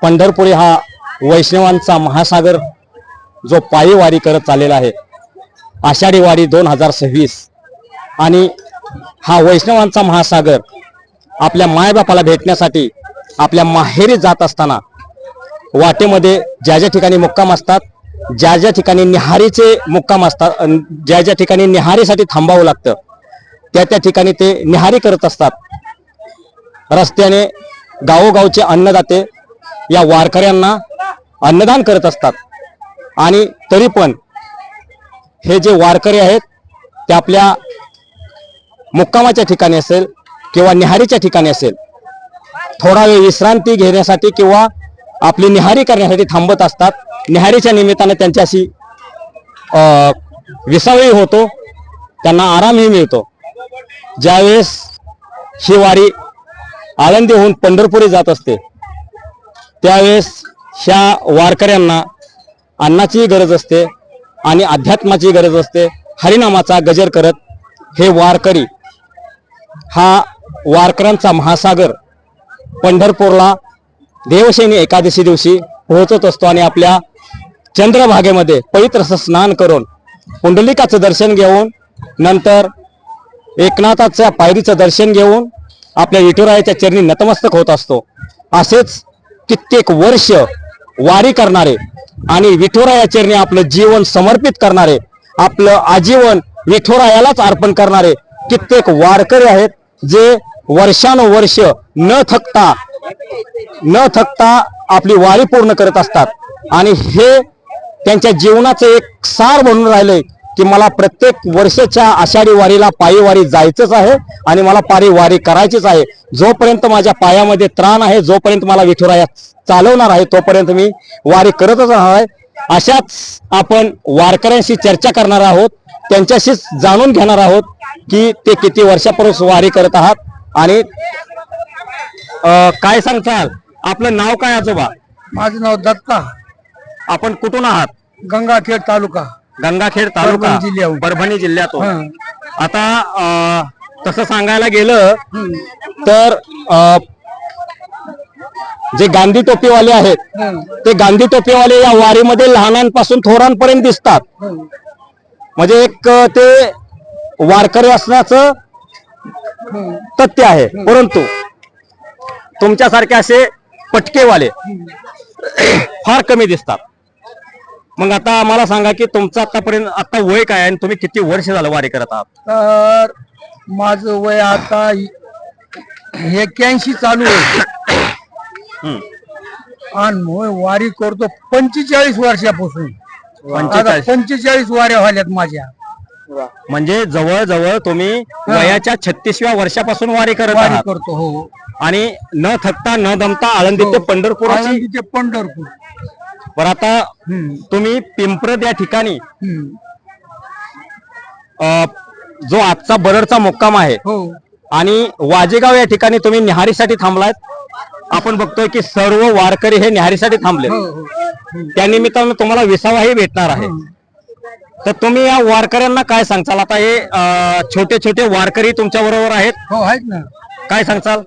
पंढरपुरी हा वैष्णवांचा महासागर जो पायी वारी करत चाललेला आहे, आषाढी वारी 2026, आणि हा वैष्णवांचा महासागर आपल्या मायबापाला भेटण्यासाठी आपल्या माहेरी जात असताना वाटेमध्ये ज्या ज्या ठिकाणी मुक्काम असतात, ज्या ज्या ठिकाणी निहारीचे मुक्काम असतात, ज्या ज्या ठिकाणी निहारीसाठी थांबावं लागतं, त्या त्या ठिकाणी ते निहारी करत असतात. रस्त्याने गावोगावचे अन्नदाते या वारकऱ्यांना अन्नदान करत असतात. आणि तरी पण हे जे वारकरी आहेत ते आपल्या मुक्कामाच्या ठिकाणी असेल किंवा निहारीच्या ठिकाणी असेल, थोडा वेळ विश्रांती घेण्यासाठी किंवा आपली निहारी करण्यासाठी थांबत असतात. निहारीच्या निमित्ताने त्यांच्याशी विसावही होतो, त्यांना आरामही मिळतो. ज्यावेळेस ही वारी आळंदीहून पंढरपुरी जात असते, त्यावेळेस ह्या वारकऱ्यांना अन्नाचीही गरज असते आणि अध्यात्माची गरज असते. हरिनामाचा गजर करत हे वारकरी हा वारकऱ्यांचा महासागर पंढरपूरला देवशयनी एकादशी दिवशी पोहोचत असतो आणि आपल्या चंद्रभागेमध्ये पवित्र स्नान करून पुंडलिकाचं दर्शन घेऊन, नंतर एकनाथाच्या पायरीचं दर्शन घेऊन आपल्या विठुरायाच्या चरणी नतमस्तक होत असतो. असेच कित्येक वर्ष वारी करणारे आणि विठुराया चरणी आपलं जीवन समर्पित करणारे, आपलं आजीवन विठुरायालाच अर्पण करणारे कित्येक वारकरी आहेत, जे वर्षानुवर्ष न थकता आपली वारी पूर्ण करत असतात. आणि हे त्यांच्या जीवनाचं एक सार बनून राहिलंय की मला प्रत्येक वर्षाच्या आषाढी वारीला पायी वारी जायचंच आहे आणि मला पायी वारी करायचीच आहे. जोपर्यंत माझ्या पायामध्ये त्राण आहे, जोपर्यंत मला विठुराया चालवणार आहे, तोपर्यंत मी वारी करतच राहणार आहे. अशाच आपण वारकऱ्यांशी चर्चा करणार आहोत, त्यांच्याशीच जाणून घेणार आहोत की ते किती वर्षापासून वारी करत आहात. आणि काय सांगताल, आपलं नाव काय आजोबा? माझं नाव दत्ता. आपण कुठून आहात? गंगाखेड तालुका, परभणी जिल्ह्यातून. आता तसं सांगायला गेलं तर जे गांधी टोपीवाले आहेत, ते गांधी टोपीवाले या वारीमध्ये लहानांपासून थोरांपर्यंत दिसतात. म्हणजे एक ते वारकरी असण्याचं तथ्य आहे. परंतु तुमच्यासारखे असे पटकेवाले फार कमी दिसतात. मग आता मला सांगा की तुमचं आतापर्यंत आता वय काय आणि तुम्ही किती वर्ष झालं वारी करत आहात? तर माझं वय आता 81 चालू आहे आणि वारी करतो 45 वर्षापासून. 45 वाऱ्या झाल्यात माझ्या. म्हणजे जवळजवळ तुम्ही वयाच्या 36व्या वर्षापासून वारी करतो. हो. आणि न थकता न दमता आळंदी ते पंढरपूर. बरं, आता तुम्ही पिंपरद या ठिकाणी जो आजचा बरडचा मुक्काम आहे आणि वाजेगाव या ठिकाणी तुम्ही निहारीसाठी थांबलायत. आपण बघतोय की सर्व वारकरी हे निहारीसाठी थांबले. त्या निमित्तानं तुम्हाला विसावाही भेटणार आहे. तर तुम्ही या वारकऱ्यांना काय सांगचाल? आता हे छोटे छोटे वारकरी तुमच्या बरोबर आहेत. हो, आहेत ना. काय सांगचाल?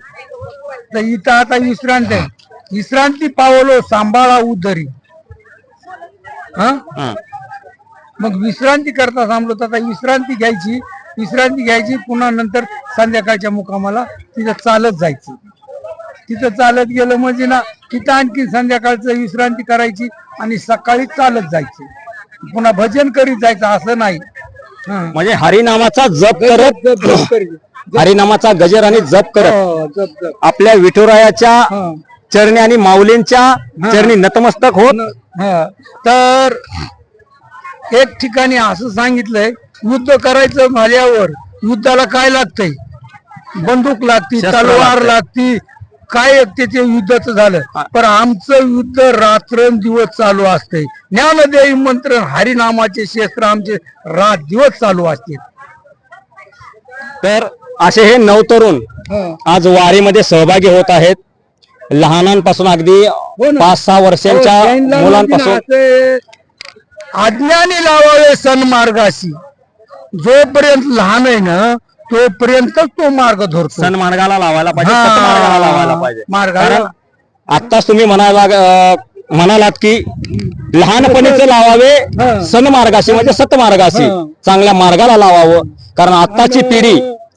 तर इथं आता विश्रांती पावलो सांभाळा उदरी. मग विश्रांती करता थांबलो तर आता विश्रांती घ्यायची, पुन्हा नंतर संध्याकाळच्या मुक्कामाला तिथं चालत जायचं. तिथं चालत गेलं म्हणजे ना, तिथं आणखी संध्याकाळचं विश्रांती करायची आणि सकाळी चालत जायचं, पुन्हा भजन करीत जायचं. असं नाही, म्हणजे हरिनामाचा जप करत, हरिनामाचा गजर आणि जप करत आपल्या विठुरायाच्या चरणी आणि माऊलींच्या चरणी नतमस्तक होत. तर एक ठिकाणी असं सांगितलंय, युद्ध करायचं झाल्यावर युद्धाला काय लागतंय? बंदूक लागती, तलवार लागती, काय ते युद्धाचं झालं. पण आमचं युद्ध रात्रंदिवस चालू असते. ज्ञानदेवी मंत्र हरिनामाचे शस्त्र आमचे रात दिवस चालू असते. तर असे हे नवतरुण आज वारीमध्ये सहभागी होत आहेत. लहानांपासून अगदी 5-6 वर्षांच्या मुलांपासून. अज्ञानी लावावे सन्मार्गाशी. जोपर्यंत लहान आहे ना, तोपर्यंत तो मार्ग धरतो. सन्मार्गाला लावायला पाहिजे, सन्मार्गाला लावायला पाहिजे. मार्गाला आत्ताच तुम्ही म्हणालात की लहानपणीच लावावे सन्मार्गाशी म्हणजे सतमार्गाशी चांगल्या मार्गाला लावावं. कारण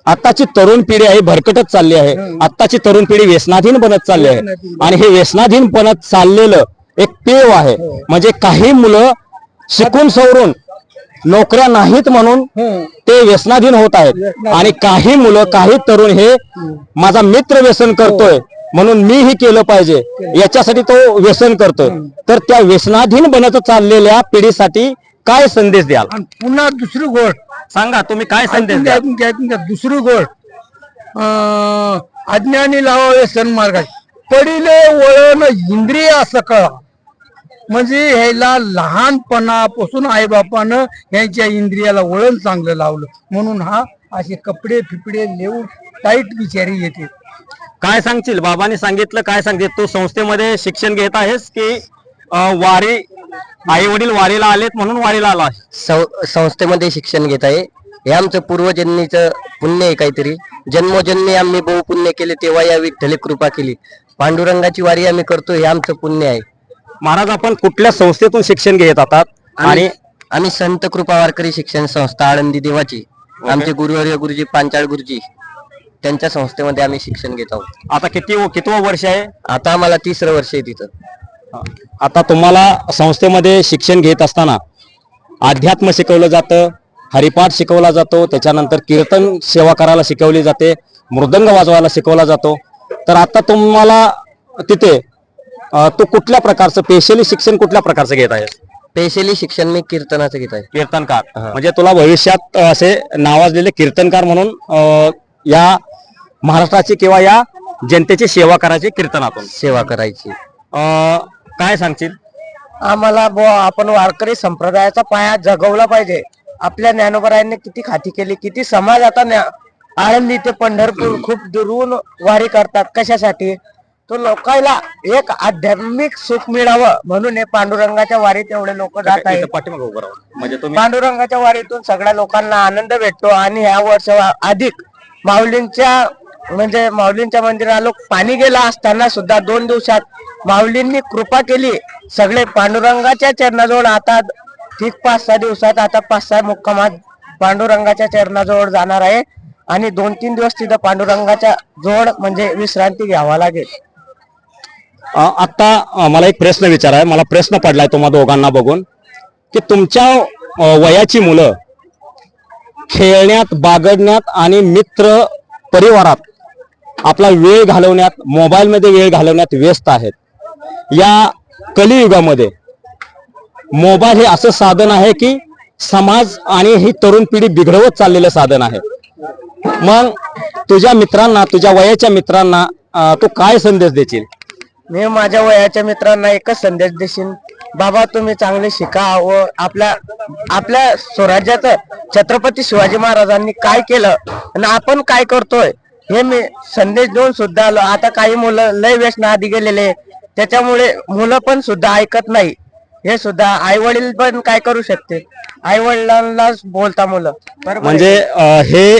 आत्ताची तरुण पिढी आहे भरकटत चालली आहे. आत्ताची तरुण पिढी व्यसनाधीन बनत चालली आहे आणि हे व्यसनाधीन बनत चाललेलं एक पेव आहे. म्हणजे काही मुलं शिकून सवरून नोकऱ्या नाहीत म्हणून ते व्यसनाधीन होत आहेत आणि काही मुलं काही तरुण हे माझा मित्र व्यसन करतोय म्हणून मीही केलं पाहिजे याच्यासाठी तो व्यसन करतोय. तर त्या व्यसनाधीन बनत चाललेल्या पिढीसाठी काय संदेश द्याल? आणि पुन्हा दुसरी गोष्ट सांगा, तुम्ही काय संदेश द्याल? दुसरी गोष्ट अज्ञानी लावावे सन्मार्गात पडिले वळण इंद्रिय असं कळा. म्हणजे ह्याला लहानपणापासून आईबापानं यांच्या इंद्रियाला वळण चांगलं लावलं म्हणून हा असे कपडे फिपडे लेऊन टाईट बिचारी येते. काय सांगशील? बाबांनी सांगितलं, काय सांगते? तू संस्थेमध्ये शिक्षण घेत आहेस की वारी आई वडील वारीला आलेत म्हणून वारीला आला? संस्थेमध्ये शिक्षण घेत आहे. हे आमचं पूर्वजन्मीचं पुण्य आहे. काहीतरी जन्मोजन्मी आम्ही बहु पुण्य केले तेव्हा या विठ्ठले कृपा केली. पांडुरंगाची वारी आम्ही करतो हे आमचं पुण्य आहे. महाराज, आपण कुठल्या संस्थेतून शिक्षण घेत आहात? आणि आम्ही संत कृपा वारकरी शिक्षण संस्था आळंदी देवाची, आमचे गुरुवर्य गुरुजी पांचाळ गुरुजी त्यांच्या संस्थेमध्ये आम्ही शिक्षण घेत आहोत. आता कितवं वर्ष आहे? आता आम्हाला 3रं वर्ष आहे तिथं. आता तुम्हाला संस्थेमध्ये शिक्षण घेत असताना अध्यात्म शिकवलं जातं, हरिपाठ शिकवला जातो, त्याच्यानंतर कीर्तन सेवा करायला शिकवली जाते, मृदंग वाजवायला शिकवला जातो. तर आता तुम्हाला तिथे तू कुठल्या प्रकारचं स्पेशली शिक्षण कुठल्या प्रकारचं घेत आहेस? स्पेशली शिक्षण मी कीर्तनाचं घेत आहे. कीर्तनकार म्हणजे तुला भविष्यात असे नावाजलेले कीर्तनकार म्हणून या महाराष्ट्राची किंवा या जनतेची सेवा करायची, कीर्तनातून सेवा करायची. काय सांगशील? आम्हाला आपण वारकरी संप्रदायाचा पाया जगवला पाहिजे. आपल्या ज्ञानोबरायांनी किती खाती केली, किती समाज आता आळंदी ते पंढरपूर खूप दुरून वारी करतात. कशासाठी? तो लोकांना एक आध्यात्मिक सुख मिळावं म्हणून हे पांडुरंगाच्या वारीत एवढे लोक जात आहेत. म्हणजे पांडुरंगाच्या वारीतून सगळ्या लोकांना आनंद भेटतो. आणि ह्या वर्ष अधिक माऊलींच्या मंदिराला पाणी गेला असताना सुद्धा 2 दिवसात माऊलींनी कृपा केली. सगळे पांडुरंगाच्या चरणाजवळ आता ठीक 5-6 दिवसात आता 5-6 मुक्कामात पांडुरंगाच्या चरणाजवळ जाणार आहे आणि 2-3 दिवस तिथं पांडुरंगाच्या जवळ म्हणजे विश्रांती घ्यावा लागेल. आता मला एक प्रश्न विचाराय, मला प्रश्न पडलाय तुम्हा दोघांना बघून की तुमच्या वयाची मुलं खेळण्यात, बागडण्यात आणि मित्र परिवारात आपला वेळ घालवण्यात, मोबाईल मध्ये वेळ घालवण्यात व्यस्त आहेत. या कलियुगामध्ये मोबाईल हे असं साधन आहे की समाज आणि ही तरुण पिढी बिघडवत चाललेलं साधन आहे. मग तुझ्या मित्रांना, तुझ्या वयाच्या मित्रांना तू काय संदेश देशील? मी माझ्या वयाच्या मित्रांना एकच संदेश देशील, बाबा तुम्ही चांगले शिका व आपल्या स्वराज्याचं छत्रपती शिवाजी महाराजांनी काय केलं आणि आपण काय करतोय हे मी संदेश देऊन सुद्धा आलो. आता काही मुलं लय व्यसनाआधी गेलेले, त्याच्यामुळे मुलं पण सुद्धा ऐकत नाही. हे सुद्धा आई वडील पण काय करू शकते, आई वडिलांनाच बोलता मुलं. म्हणजे हे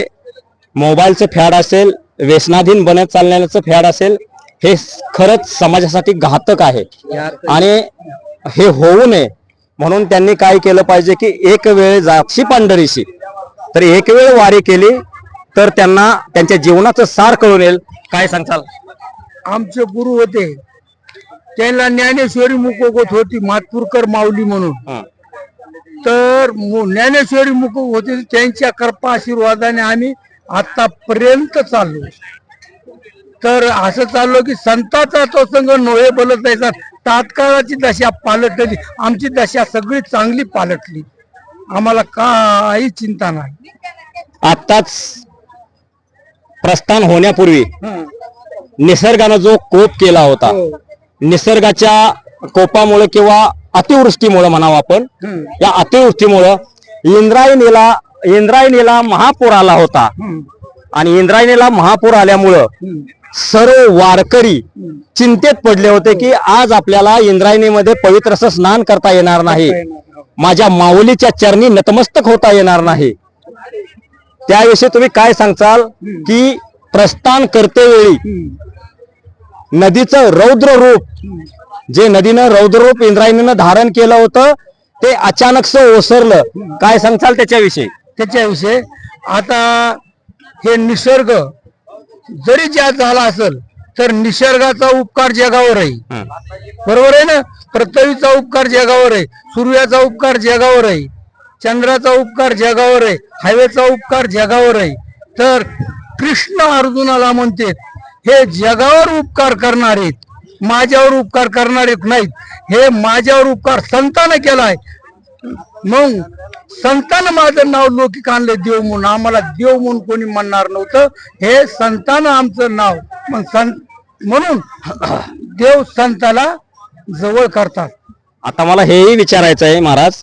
मोबाईलचं फॅड असेल, व्यसनाधीन बनत चालण्याचं फॅड असेल, हे खरंच समाजासाठी घातक आहे. आणि हे होऊ नये म्हणून त्यांनी काय केलं पाहिजे की एक वेळ जाशी पंढरीशी, तर एक वेळ वारी केली तर त्यांना त्यांच्या जीवनाचं सार कळून येईल. काय सांगताल? आमचे गुरु होते त्यांना ज्ञानेश्वरी मुकोगत होती, मातपूरकर माऊली म्हणून. तर ज्ञानेश्वरी मुख होते, त्यांच्या कृपा आशीर्वादाने आम्ही आतापर्यंत चाललो. तर असं चाललो की संताचा तो संघ नोहे बोलत जायचा. तात्काळाची दशा पालटली, आमची दशा सगळी चांगली पालटली, आम्हाला काही चिंता नाही. आताच प्रस्थान होण्यापूर्वी निसर्गानं जो कोप केला होता, निसर्गाच्या कोपामुळे किंवा अतिवृष्टीमुळे म्हणावं आपण, या अतिवृष्टीमुळे इंद्रायणीला महापूर आला होता. आणि इंद्रायणीला महापूर आल्यामुळं सर्व वारकरी चिंतेत पडले होते की आज आपल्याला इंद्रायणीमध्ये पवित्र असं स्नान करता येणार नाही, माझ्या माऊलीच्या चरणी नतमस्तक होता येणार नाही. त्याविषयी तुम्ही काय सांगचाल की प्रस्थान करते वेळी नदीचं रौद्र रूप, जे नदीनं रौद्र रूप इंद्रायणीनं धारण केलं होतं ते अचानकच ओसरलं. काय सांगचाल त्याच्याविषयी? त्याच्याविषयी आता हे निसर्ग जरी ज्यात झाला असेल तर निसर्गाचा उपकार जगावर आहे. बरोबर आहे ना. पृथ्वीचा उपकार जगावर आहे, सूर्याचा उपकार जगावर आहे, चंद्राचा उपकार जगावर आहे, हवेचा उपकार जगावर आहे. तर कृष्ण अर्जुनाला म्हणते हे जगावर उपकार करणारे, माझ्यावर उपकार करणारे नाहीत. हे माझ्यावर उपकार संतानं केलाय. मग संतानं माझं नाव लौकिक आणलं देव म्हणून. आम्हाला देव म्हणून कोणी म्हणणार नव्हतं, हे संतानं आमचं नाव. मग संत म्हणून देव संताला जवळ करतात. आता मला हेही विचारायचं आहे महाराज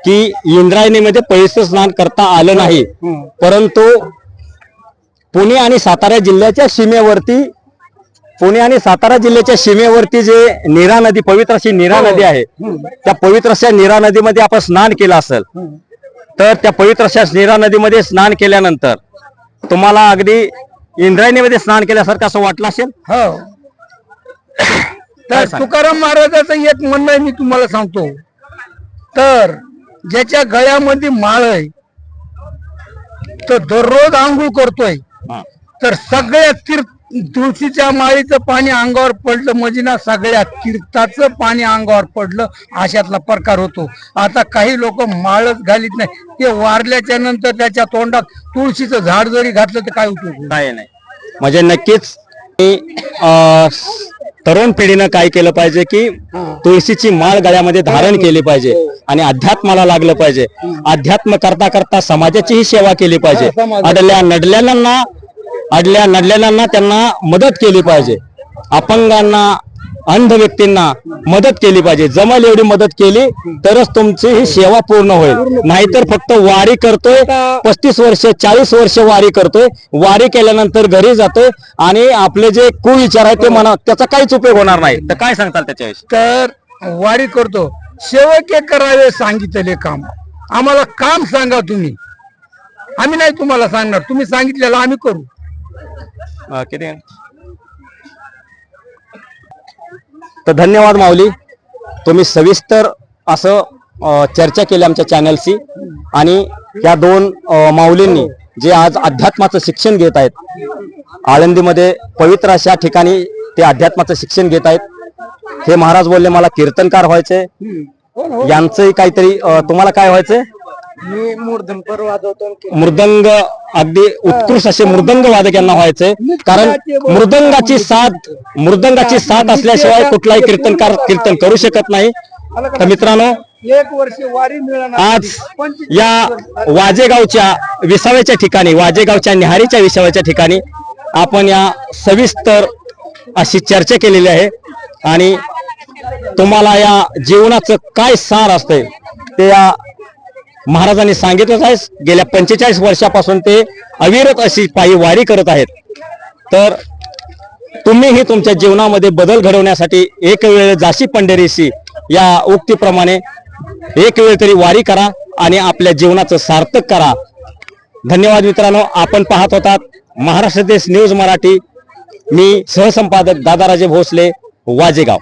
की इंद्रायणीमध्ये पवित्र स्नान करता आलं नाही, परंतु पुणे आणि सातारा जिल्ह्याच्या सीमेवरती जे नीरा नदी, पवित्र अशी नीरा नदी आहे, त्या पवित्र अशा नीरा नदीमध्ये आपण स्नान केलं असेल तर त्या पवित्र अशा नीरा नदीमध्ये स्नान केल्यानंतर तुम्हाला अगदी इंद्रायणीमध्ये स्नान केल्यासारखं असं वाटलं असेल? हो. तर तुकाराम महाराजाचं एक म्हणणं आहे, मी तुम्हाला सांगतो. तर ज्याच्या गळ्यामध्ये माळ आहे तो दररोज आंघोळ करतोय, तर सगळ्या तुळशीच्या माळीचं पाणी अंगावर पडलं म्हणजे ना सगळ्या तीर्थाचं पाणी अंगावर पडलं अशातला प्रकार होतो. आता काही लोक माळच घालीत नाही, ते वारल्याच्या नंतर त्याच्या तोंडात तुळशीचं झाड जरी घातलं तर काय उपयोग? काय नाही. म्हणजे नक्कीच तरुण पिढीनं काय केलं पाहिजे की तुळशीची माळ गळ्यामध्ये धारण केली पाहिजे आणि अध्यात्माला लागलं पाहिजे. अध्यात्म करता करता समाजाचीही सेवा केली पाहिजे. अडल्या नडलेल्यांना त्यांना मदत केली पाहिजे. अपंगांना, अंध व्यक्तींना मदत केली पाहिजे. जमल एवढी मदत केली तरच तुमची ही सेवा पूर्ण होईल. नाहीतर फक्त वारी करतोय, 35 वर्ष 40 वर्ष वारी करतोय, वारी केल्यानंतर घरी जातोय आणि आपले जे कुविचार आहे ते म्हणा त्याचा काहीच उपयोग होणार नाही. तर काय सांगताल त्याच्याविषयी? तर वारी करतो, सेवक हे करावे सांगितले काम. आम्हाला काम सांगा तुम्ही, आम्ही नाही तुम्हाला सांगणार, तुम्ही सांगितलेलं आम्ही करू. किती? तर धन्यवाद माऊली, तुम्ही सविस्तर असं चर्चा केली आमच्या चॅनलशी. आणि या दोन माऊलींनी जे आज अध्यात्माचं शिक्षण घेत आहेत, आळंदीमध्ये पवित्र अशा ठिकाणी ते अध्यात्माचं शिक्षण घेत आहेत. हे महाराज बोलले मला कीर्तनकार व्हायचे, यांचंही काहीतरी. तुम्हाला काय व्हायचंय? मी मृदंग, अगदी उत्कृष्ट असे मृदंग वादक यांना व्हायचे. कारण मृदंगाची साथ असल्याशिवाय कुठलाही कीर्तनकार कीर्तन करू शकत नाही. तर मित्रांनो, 1 वर्ष वारी मिळणार. आज या वाजेगावच्या विसाव्याच्या ठिकाणी, वाजेगावच्या निहारीच्या विसाव्याच्या ठिकाणी आपण या सविस्तर अशी चर्चा केलेली आहे. आणि तुम्हाला या जीवनाचं काय सार असतंय ते या महाराजांनी सांगितलंच आहे. गेल्या 45 वर्षापासून ते अविरत अशी पायी वारी करत आहेत. तर तुम्हीही तुमच्या जीवनामध्ये बदल घडवण्यासाठी एक वेळ जाशी पंढरीशी या उक्तीप्रमाणे एक वेळ तरी वारी करा आणि आपल्या जीवनाचं सार्थक करा. धन्यवाद मित्रांनो. आपण पाहत होतात महाराष्ट्र देश न्यूज मराठी. मी सहसंपादक दादाराजे भोसले, वाजेगाव.